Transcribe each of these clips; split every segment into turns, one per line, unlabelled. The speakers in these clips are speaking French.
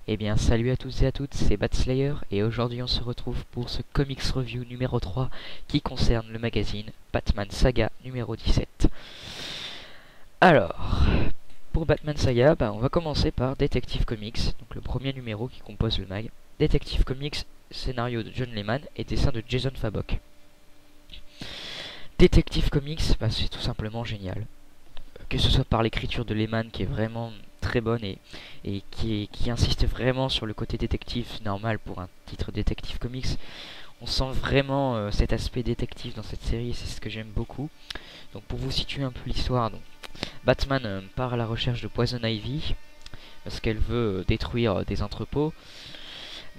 Eh bien salut à tous et à toutes, c'est Batslayer et aujourd'hui on se retrouve pour ce Comics Review numéro 3 qui concerne le magazine Batman Saga numéro 17. Alors, pour Batman Saga, on va commencer par Detective Comics, donc le premier numéro qui compose le mag. Detective Comics, scénario de John Layman et dessin de Jason Fabok. Detective Comics, c'est tout simplement génial. Que ce soit par l'écriture de Lehman qui est vraiment très bonne et qui insiste vraiment sur le côté détective normal pour un titre Detective Comics. On sent vraiment cet aspect détective dans cette série et c'est ce que j'aime beaucoup. Donc pour vous situer un peu l'histoire, Batman part à la recherche de Poison Ivy parce qu'elle veut détruire des entrepôts.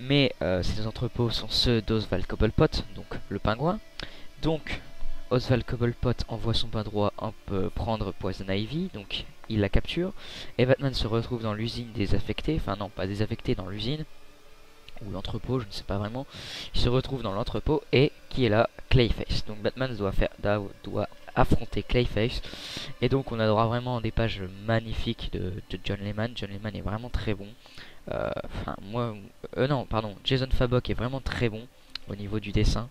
Mais ces entrepôts sont ceux d'Oswald Cobblepot, donc le pingouin. Donc Oswald Cobblepot envoie son bras droit prendre Poison Ivy, donc il la capture, et Batman se retrouve dans l'usine désaffectée, enfin non, pas désaffectée, dans l'usine, ou l'entrepôt, je ne sais pas vraiment. Il se retrouve dans l'entrepôt, et qui est là? Clayface. Donc Batman doit affronter Clayface, et donc on aura vraiment des pages magnifiques de John Layman. John Layman est vraiment très bon. Jason Fabok est vraiment très bon au niveau du dessin.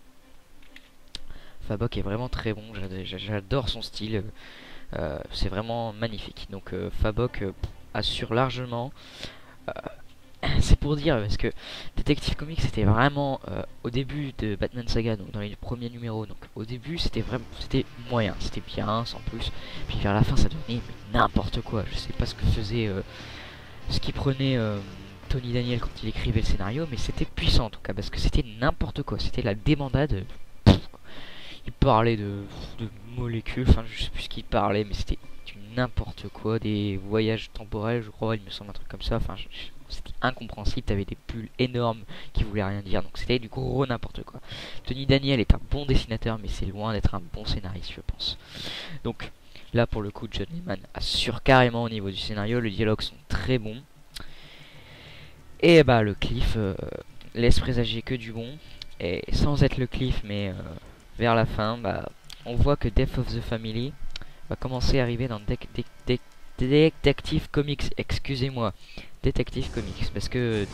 Fabok est vraiment très bon, j'adore son style, c'est vraiment magnifique. Donc Fabok assure largement. euh, c'est pour dire parce que Detective Comics c'était vraiment au début de Batman Saga, donc dans les premiers numéros. Donc au début c'était moyen, c'était bien sans plus. Puis vers la fin ça devenait n'importe quoi. Je sais pas ce que faisait, ce qui prenait Tony Daniel quand il écrivait le scénario, mais c'était puissant en tout cas parce que c'était n'importe quoi. C'était la débandade. Il parlait de molécules, enfin je sais plus ce qu'il parlait, mais c'était du n'importe quoi, des voyages temporels, je crois, il me semble un truc comme ça, c'était incompréhensible, t'avais des pulls énormes qui voulaient rien dire, donc c'était du gros n'importe quoi. Tony Daniel est un bon dessinateur, mais c'est loin d'être un bon scénariste, je pense. Donc là, pour le coup, John Layman assure carrément au niveau du scénario, les dialogues sont très bons, et le cliff laisse présager que du bon, et sans être le cliff, mais vers la fin, on voit que Death of the Family va commencer à arriver dans Detective Comics, excusez-moi, Detective Comics, parce que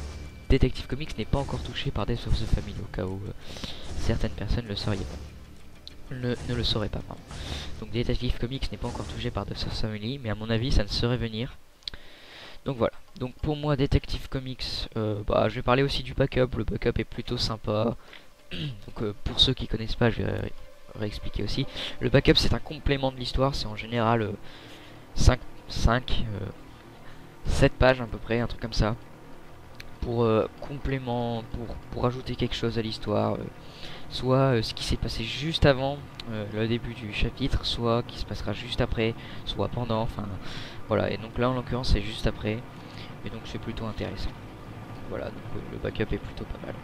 Detective Comics n'est pas encore touché par Death of the Family, au cas où certaines personnes ne le sauraient pas, pardon. Donc Detective Comics n'est pas encore touché par Death of the Family, mais à mon avis ça ne saurait venir. Donc voilà, donc pour moi Detective Comics, je vais parler aussi du backup, le backup est plutôt sympa. Donc pour ceux qui connaissent pas, je vais réexpliquer aussi. Le backup c'est un complément de l'histoire, c'est en général 5, 7 pages à peu près, un truc comme ça. Pour complément, pour ajouter quelque chose à l'histoire. Soit ce qui s'est passé juste avant le début du chapitre, soit qui se passera juste après, soit pendant, enfin voilà. Et donc là en l'occurrence c'est juste après. Et donc c'est plutôt intéressant. Voilà, donc le backup est plutôt pas mal.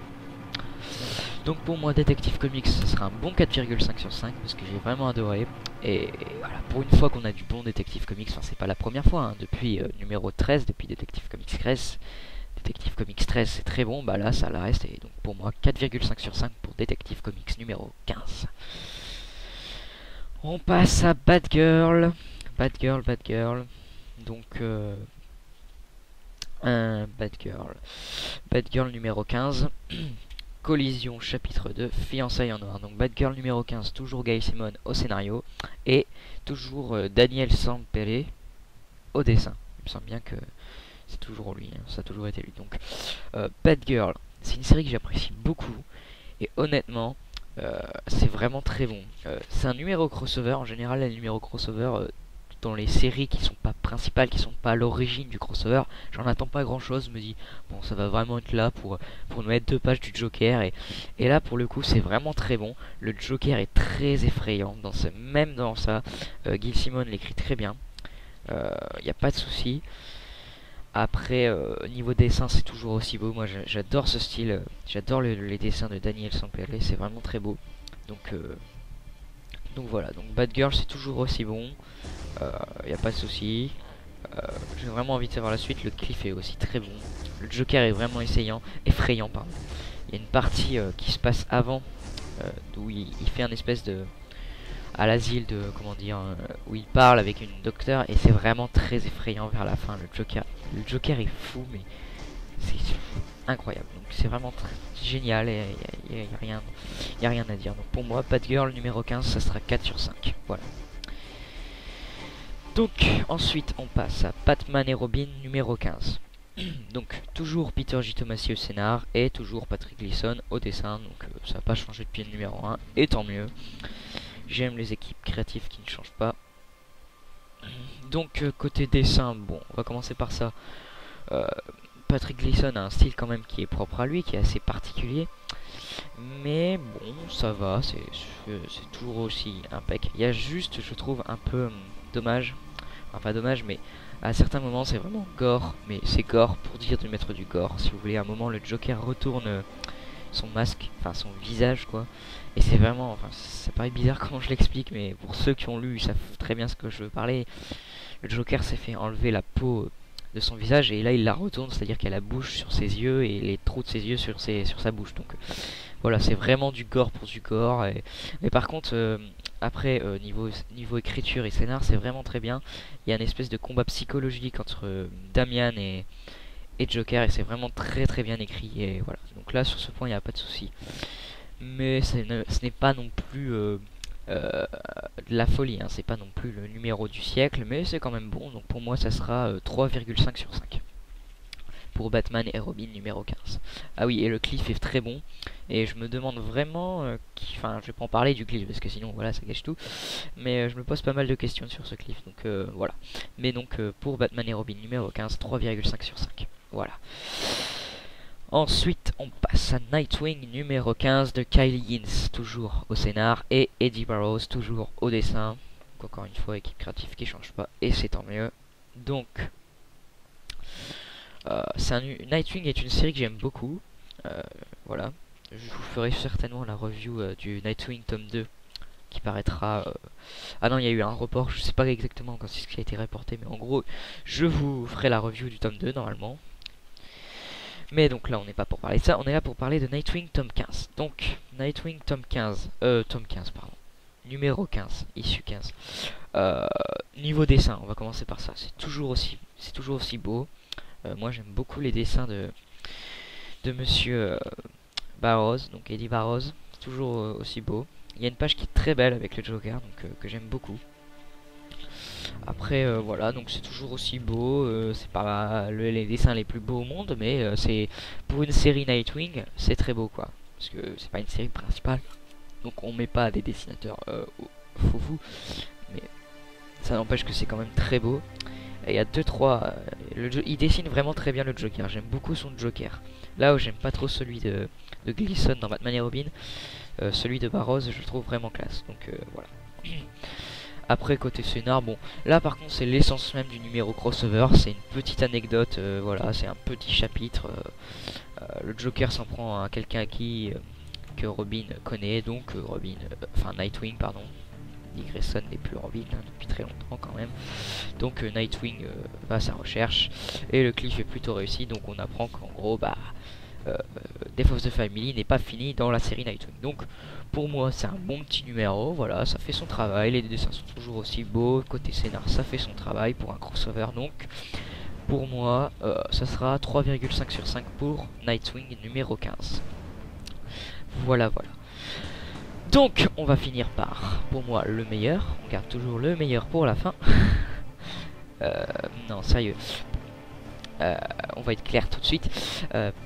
Donc pour moi Detective Comics ce sera un bon 4,5 sur 5 parce que j'ai vraiment adoré. Et voilà, pour une fois qu'on a du bon Detective Comics, enfin c'est pas la première fois, hein, depuis numéro 13, depuis Detective Comics 13, Detective Comics 13 c'est très bon, là ça la reste. Et donc pour moi 4,5 sur 5 pour Detective Comics numéro 15. On passe à Batgirl. Batgirl. Donc Batgirl numéro 15. Collision chapitre 2, fiançailles en noir. Donc Batgirl numéro 15, toujours Guy Simon au scénario et toujours Daniel Sampere au dessin. Il me semble bien que c'est toujours lui, hein, ça a toujours été lui. Donc Batgirl, c'est une série que j'apprécie beaucoup et honnêtement c'est vraiment très bon. C'est un numéro crossover, en général les numéros crossover dans les séries qui sont pas principales, qui sont pas à l'origine du crossover, j'en attends pas grand chose. Je me dis bon, ça va vraiment être là pour nous mettre 2 pages du Joker, et là pour le coup c'est vraiment très bon. Le Joker est très effrayant même dans ça. Gil Simon l'écrit très bien, il n'y a pas de souci. Après niveau dessin c'est toujours aussi beau. Moi j'adore ce style, j'adore les dessins de Daniel Sampere, c'est vraiment très beau. Donc voilà, donc Batgirl c'est toujours aussi bon. Y a pas de souci. J'ai vraiment envie de savoir la suite. Le cliff est aussi très bon. Le Joker est vraiment effrayant, pardon. Il y a une partie qui se passe avant, où il fait un espèce de à l'asile de comment dire, où il parle avec une docteure et c'est vraiment très effrayant vers la fin. Le Joker est fou, mais c'est incroyable. Donc c'est vraiment génial et il y a rien à dire. Donc pour moi, Batgirl numéro 15, ça sera 4 sur 5. Voilà. Donc ensuite on passe à Batman et Robin numéro 15. Donc toujours Peter J. Tomasi au scénar et toujours Patrick Gleason au dessin. Donc ça n'a pas changé depuis le numéro 1 et tant mieux. J'aime les équipes créatives qui ne changent pas. Donc côté dessin, bon, on va commencer par ça. Patrick Gleason a un style quand même qui est propre à lui, qui est assez particulier. Mais bon, ça va, c'est toujours aussi impec. Il y a juste, je trouve, un peu dommage. Enfin, pas dommage, mais à certains moments, c'est vraiment gore. Mais c'est gore pour dire de mettre du gore. Si vous voulez, à un moment, le Joker retourne son masque, enfin son visage, quoi. Et c'est vraiment, enfin, ça paraît bizarre comment je l'explique, mais pour ceux qui ont lu, ils savent très bien ce que je veux parler. Le Joker s'est fait enlever la peau de son visage et là il la retourne, c'est à dire qu'il y a la bouche sur ses yeux et les trous de ses yeux sur sa bouche. Donc voilà, c'est vraiment du gore pour du gore. Mais par contre après niveau écriture et scénar, c'est vraiment très bien. Il y a une espèce de combat psychologique entre Damian et Joker et c'est vraiment très très bien écrit. Et voilà, donc là sur ce point il n'y a pas de souci. Mais ce n'est pas non plus de la folie, hein. C'est pas non plus le numéro du siècle, mais c'est quand même bon. Donc pour moi ça sera 3,5 sur 5 pour Batman et Robin numéro 15. Ah oui, et le cliff est très bon. Et je me demande vraiment enfin je vais pas en parler du cliff parce que sinon voilà ça gâche tout. Mais je me pose pas mal de questions sur ce cliff. Donc voilà. Mais donc pour Batman et Robin numéro 15, 3,5 sur 5. Voilà. Ensuite, on passe à Nightwing numéro 15 de Kylie Hins, toujours au scénar, et Eddie Barrows, toujours au dessin. Donc, encore une fois, équipe créative qui change pas, et c'est tant mieux. Donc, Nightwing est une série que j'aime beaucoup. Voilà. Je vous ferai certainement la review du Nightwing tome 2 qui paraîtra... Ah non, il y a eu un report, je sais pas exactement quand c'est ce qui a été reporté, mais en gros, je vous ferai la review du tome 2 normalement. Mais donc là on n'est pas pour parler de ça, on est là pour parler de Nightwing tome 15. Donc Nightwing tome 15, tome 15 pardon, numéro 15, issue 15. Niveau dessin, on va commencer par ça, c'est toujours aussi beau. Moi j'aime beaucoup les dessins de monsieur Barrows, donc Eddie Barrows, c'est toujours aussi beau. Il y a une page qui est très belle avec le Joker, donc que j'aime beaucoup. Après voilà, donc c'est toujours aussi beau, c'est pas les dessins les plus beaux au monde, mais c'est pour une série Nightwing, c'est très beau quoi, parce que c'est pas une série principale, donc on met pas des dessinateurs foufou, mais ça n'empêche que c'est quand même très beau. Et il y a 2-3, il dessine vraiment très bien le Joker, j'aime beaucoup son Joker. Là où j'aime pas trop celui de Gleason dans Batman et Robin, celui de Barrows je le trouve vraiment classe, donc voilà. Après côté scénar, bon là par contre c'est l'essence même du numéro crossover, c'est une petite anecdote, voilà, c'est un petit chapitre. Le Joker s'en prend à quelqu'un que Robin connaît, donc enfin Nightwing pardon. Dick Grayson n'est plus Robin hein, depuis très longtemps quand même. Donc Nightwing va à sa recherche et le cliff est plutôt réussi, donc on apprend qu'en gros Death of the Family n'est pas fini dans la série Nightwing. Donc pour moi c'est un bon petit numéro, voilà, ça fait son travail, les dessins sont toujours aussi beaux, côté scénar ça fait son travail pour un crossover, donc pour moi ça sera 3,5 sur 5 pour Nightwing numéro 15. Voilà. Donc on va finir par, pour moi, le meilleur, on garde toujours le meilleur pour la fin. Non sérieux, on va être clair tout de suite.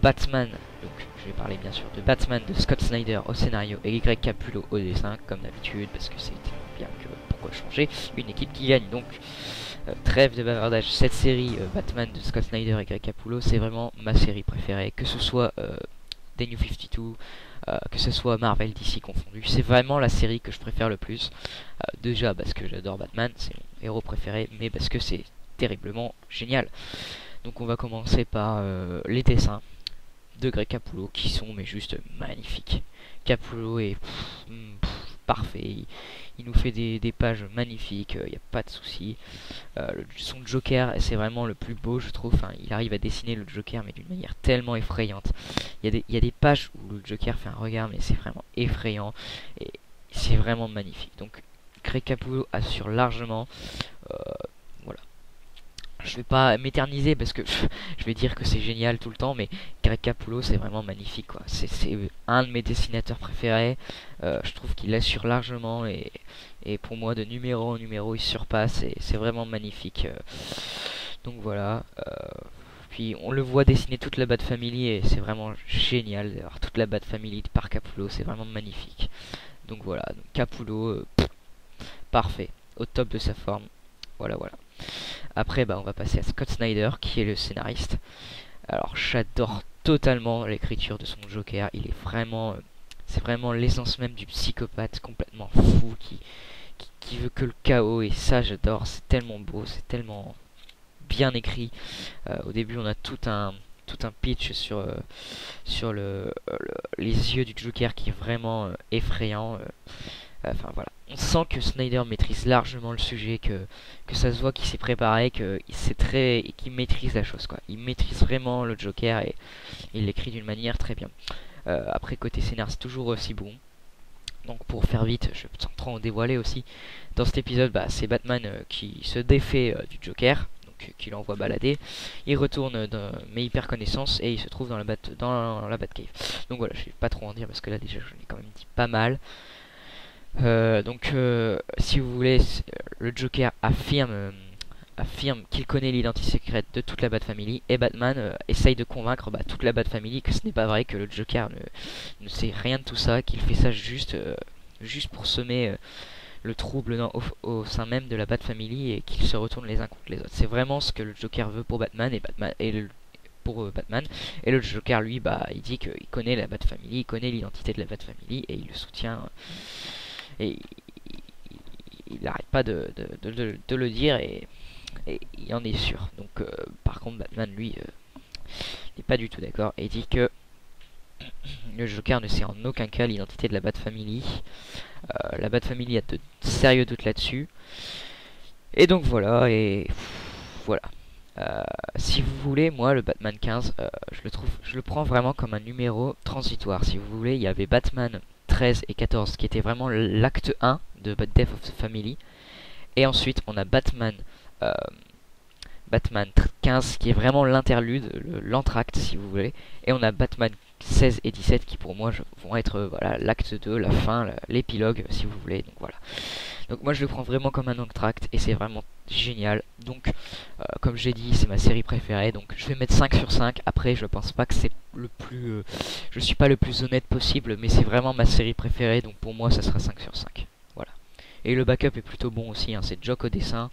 Batman, donc je vais parler bien sûr de Batman de Scott Snyder au scénario et Greg Capullo au dessin, comme d'habitude, parce que c'est bien que pourquoi changer, une équipe qui gagne. Donc trêve de bavardage, cette série Batman de Scott Snyder et Greg Capullo, c'est vraiment ma série préférée, que ce soit The New 52, que ce soit Marvel, DC confondu, c'est vraiment la série que je préfère le plus. Déjà parce que j'adore Batman, c'est mon héros préféré, mais parce que c'est terriblement génial. Donc on va commencer par les dessins de Greg Capullo qui sont mais juste magnifiques. Capullo est parfait, il nous fait des pages magnifiques, il n'y a pas de souci. Son Joker c'est vraiment le plus beau je trouve, enfin, il arrive à dessiner le Joker mais d'une manière tellement effrayante. Il y a des pages où le Joker fait un regard mais c'est vraiment effrayant et c'est vraiment magnifique. Donc Greg Capullo assure largement, voilà. Je vais pas m'éterniser parce que je vais dire que c'est génial tout le temps, mais Greg Capullo c'est vraiment magnifique quoi. C'est un de mes dessinateurs préférés. Je trouve qu'il assure largement et pour moi de numéro en numéro il surpasse et c'est vraiment magnifique. Donc voilà. Puis on le voit dessiner toute la Bat Family et c'est vraiment génial d'avoir toute la Bat Family par Capullo, c'est vraiment magnifique. Donc voilà, donc Capullo, parfait, au top de sa forme. Voilà, voilà. Après, bah, on va passer à Scott Snyder, qui est le scénariste. Alors, j'adore totalement l'écriture de son Joker. Il est vraiment, c'est vraiment l'essence même du psychopathe complètement fou qui veut que le chaos. Et ça, j'adore. C'est tellement beau, c'est tellement bien écrit. Au début, on a tout un pitch sur les yeux du Joker qui est vraiment effrayant. Enfin voilà, on sent que Snyder maîtrise largement le sujet, que ça se voit qu'il s'est préparé, qu'il maîtrise la chose quoi. Il maîtrise vraiment le Joker et il l'écrit d'une manière très bien. Après côté scénar c'est toujours aussi bon. Donc pour faire vite, je vais sans trop en dévoiler aussi. Dans cet épisode, bah, c'est Batman qui se défait du Joker, donc qui l'envoie balader. Il retourne, mais il perd connaissance et il se trouve dans la Batcave. Donc voilà, je vais pas trop en dire parce que là déjà j'en ai quand même dit pas mal. Si vous voulez, le Joker affirme qu'il connaît l'identité secrète de toute la Bat Family et Batman essaye de convaincre toute la Bat Family que ce n'est pas vrai, que le Joker ne sait rien de tout ça, qu'il fait ça juste pour semer le trouble au sein même de la Bat Family et qu'ils se retournent les uns contre les autres. C'est vraiment ce que le Joker veut pour Batman pour Batman, et le Joker lui il dit qu'il connaît la Bat Family, il connaît l'identité de la Bat Family et il le soutient. Et il n'arrête pas de le dire et il en est sûr. Donc par contre Batman lui n'est pas du tout d'accord et dit que le Joker ne sait en aucun cas l'identité de la Bat Family. La Bat Family a de sérieux doutes là-dessus. Et donc voilà, voilà. Si vous voulez, moi le Batman 15, je le prends vraiment comme un numéro transitoire. Si vous voulez, il y avait Batman 13 et 14 qui était vraiment l'acte 1 de Death of the Family. Et ensuite on a Batman 15 qui est vraiment l'interlude, l'entracte si vous voulez. Et on a Batman 16 et 17 qui pour moi vont être voilà, l'acte 2, la fin, l'épilogue si vous voulez. Donc voilà. Donc moi je le prends vraiment comme un entracte et c'est vraiment génial. Donc comme j'ai dit c'est ma série préférée, donc je vais mettre 5 sur 5. Après je pense pas que c'est le plus je suis pas le plus honnête possible, mais c'est vraiment ma série préférée, donc pour moi ça sera 5 sur 5. Voilà. Et le backup est plutôt bon aussi, hein, c'est Jock au dessin.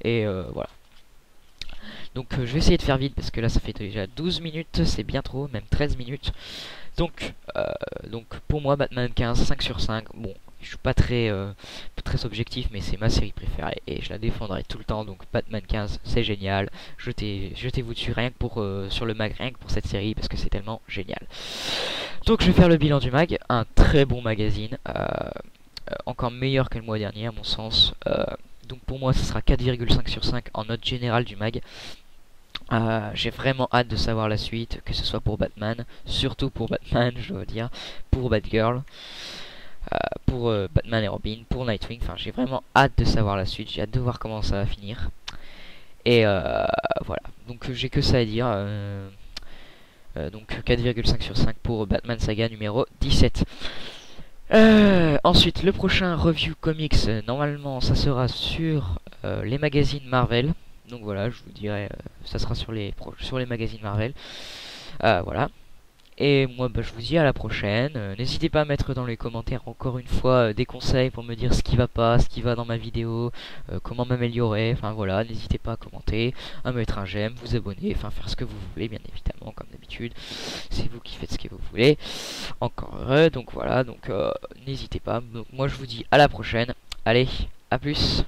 Et voilà. Donc je vais essayer de faire vite parce que là ça fait déjà 12 minutes, c'est bien trop, même 13 minutes. Donc pour moi Batman 15, 5 sur 5. Bon, je suis pas très objectif, mais c'est ma série préférée et je la défendrai tout le temps. Donc Batman 15 c'est génial, jetez-vous dessus rien que pour sur le mag, rien que pour cette série parce que c'est tellement génial. Donc je vais faire le bilan du mag, un très bon magazine, encore meilleur que le mois dernier à mon sens. Donc pour moi ce sera 4,5 sur 5 en note générale du mag. J'ai vraiment hâte de savoir la suite, que ce soit pour Batman, surtout pour Batman je dois dire, pour Batgirl, pour Batman et Robin, pour Nightwing. Enfin j'ai vraiment hâte de savoir la suite, j'ai hâte de voir comment ça va finir. Et voilà, donc j'ai que ça à dire. Donc 4,5 sur 5 pour Batman Saga numéro 17. Ensuite le prochain review comics, normalement ça sera sur les magazines Marvel. Donc voilà, je vous dirai, ça sera sur les magazines Marvel. Voilà. Et moi, je vous dis à la prochaine. N'hésitez pas à mettre dans les commentaires encore une fois des conseils pour me dire ce qui va pas, ce qui va dans ma vidéo, comment m'améliorer. Enfin voilà, n'hésitez pas à commenter, à mettre un j'aime, vous abonner, enfin faire ce que vous voulez, bien évidemment, comme d'habitude. C'est vous qui faites ce que vous voulez. Encore heureux, donc voilà, donc n'hésitez pas. Donc moi, je vous dis à la prochaine. Allez, à plus.